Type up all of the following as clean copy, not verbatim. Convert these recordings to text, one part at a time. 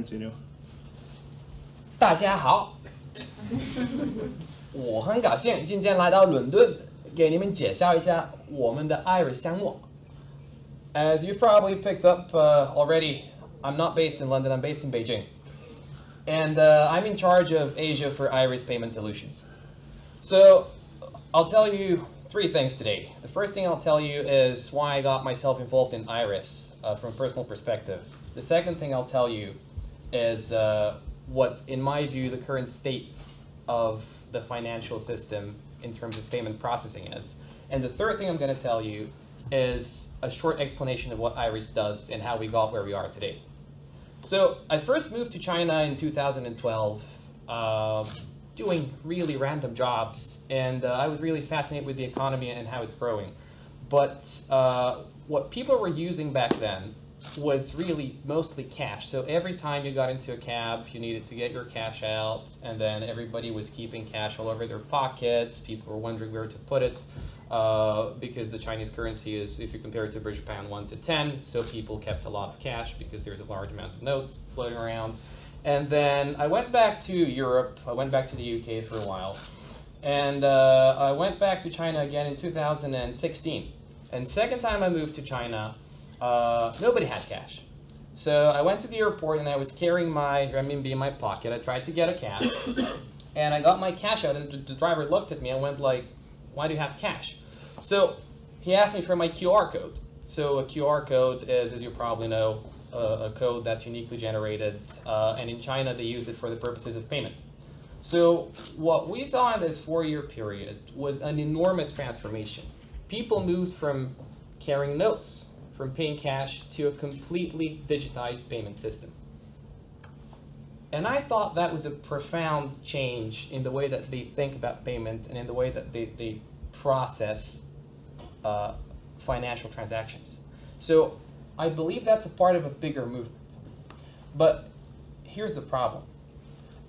Continue. 大家好，我很高兴今天来到伦敦，给你们介绍一下我们的 Iris 项目。As you've probably picked up already, I'm not based in London, I'm based in Beijing. And I'm in charge of Asia for Iris Payment Solutions. So I'll tell you three things today. The first thing I'll tell you is why I got myself involved in Iris from a personal perspective. The second thing I'll tell you is what, in my view, the current state of the financial system in terms of payment processing is. And the third thing I'm going to tell you is a short explanation of what Iris does and how we got where we are today. So I first moved to China in 2012, doing really random jobs, and I was really fascinated with the economy and how it's growing. But what people were using back then was really mostly cash. So every time you got into a cab, you needed to get your cash out, and then everybody was keeping cash all over their pockets. People were wondering where to put it because the Chinese currency is, if you compare it to British pound, 1 to 10. So people kept a lot of cash because there's a large amount of notes floating around. And then I went back to Europe. I went back to the UK for a while. And I went back to China again in 2016. And second time I moved to China, nobody had cash. So I went to the airport and I was carrying my renminbi in my pocket. I tried to get a cab and I got my cash out, and the driver looked at me and went like, "Why do you have cash?" So he asked me for my QR code. So a QR code is, as you probably know, a code that's uniquely generated, and in China they use it for the purposes of payment. So what we saw in this 4-year period was an enormous transformation. People moved from carrying notes, from paying cash, to a completely digitized payment system. And I thought that was a profound change in the way that they think about payment and in the way that they process financial transactions. So I believe that's a part of a bigger movement. But here's the problem.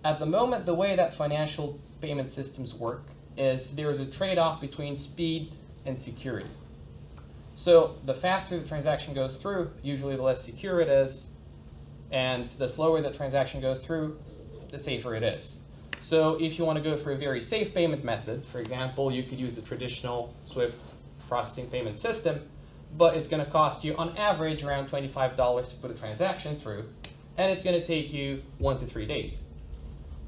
At the moment, the way that financial payment systems work is there is a trade-off between speed and security. So the faster the transaction goes through, usually the less secure it is, and the slower the transaction goes through, the safer it is. So if you want to go for a very safe payment method, for example, you could use the traditional SWIFT processing payment system, but it's going to cost you on average around $25 to put a transaction through, and it's going to take you 1 to 3 days.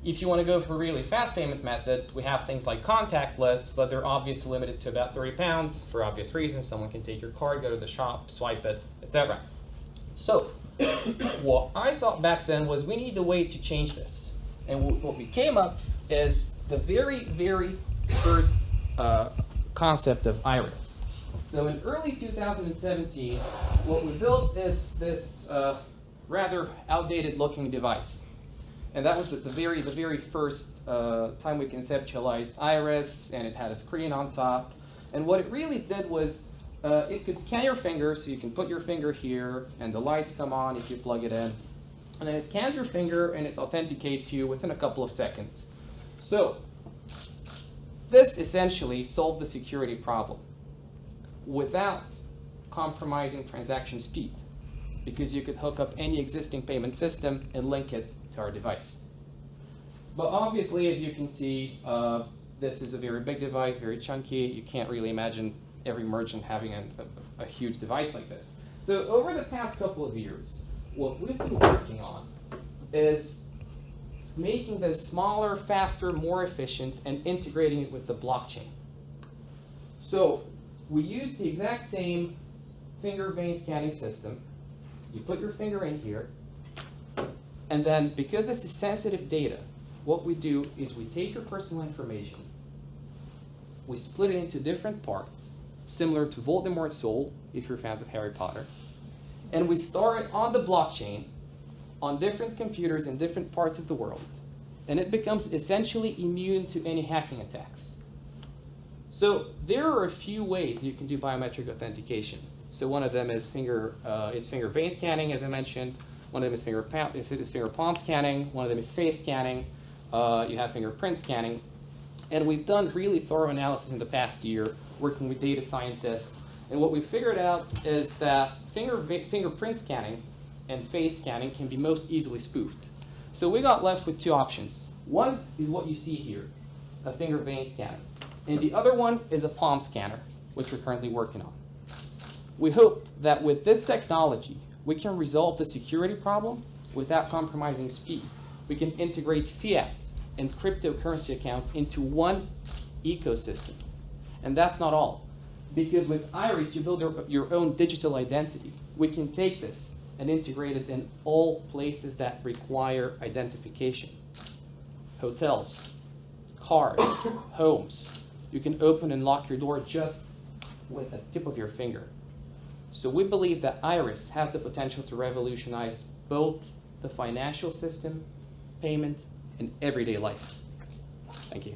If you want to go for a really fast payment method, we have things like contactless, but they're obviously limited to about 30 pounds for obvious reasons. Someone can take your card, go to the shop, swipe it, etc. So what I thought back then was we need a way to change this. And what we came up is the very, very first concept of Iris. So in early 2017, what we built is this rather outdated looking device. And that was the very first time we conceptualized Iris, and it had a screen on top. And what it really did was it could scan your finger, so you can put your finger here, and the lights come on if you plug it in. And then it scans your finger, and it authenticates you within a couple of seconds. So this essentially solved the security problem without compromising transaction speed, because you could hook up any existing payment system and link it to our device. But obviously, as you can see, this is a very big device, very chunky. You can't really imagine every merchant having a huge device like this. So over the past couple of years, what we've been working on is making this smaller, faster, more efficient, and integrating it with the blockchain. So we use the exact same finger vein scanning system. You put your finger in here, and then because this is sensitive data, what we do is we take your personal information, we split it into different parts, similar to Voldemort's soul, if you're fans of Harry Potter, and we store it on the blockchain on different computers in different parts of the world, and it becomes essentially immune to any hacking attacks. So there are a few ways you can do biometric authentication. So one of them is finger vein scanning, as I mentioned. One of them is finger palm scanning. One of them is face scanning. You have fingerprint scanning. And we've done really thorough analysis in the past year, working with data scientists. And what we figured out is that fingerprint scanning and face scanning can be most easily spoofed. So we got left with two options. One is what you see here, a finger vein scanner. And the other one is a palm scanner, which we're currently working on. We hope that with this technology, we can resolve the security problem without compromising speed. We can integrate fiat and cryptocurrency accounts into one ecosystem. And that's not all. Because with Iris, you build your own digital identity. We can take this and integrate it in all places that require identification. Hotels, cars, homes. You can open and lock your door just with the tip of your finger. So we believe that Iris has the potential to revolutionize both the financial system, payment, and everyday life. Thank you.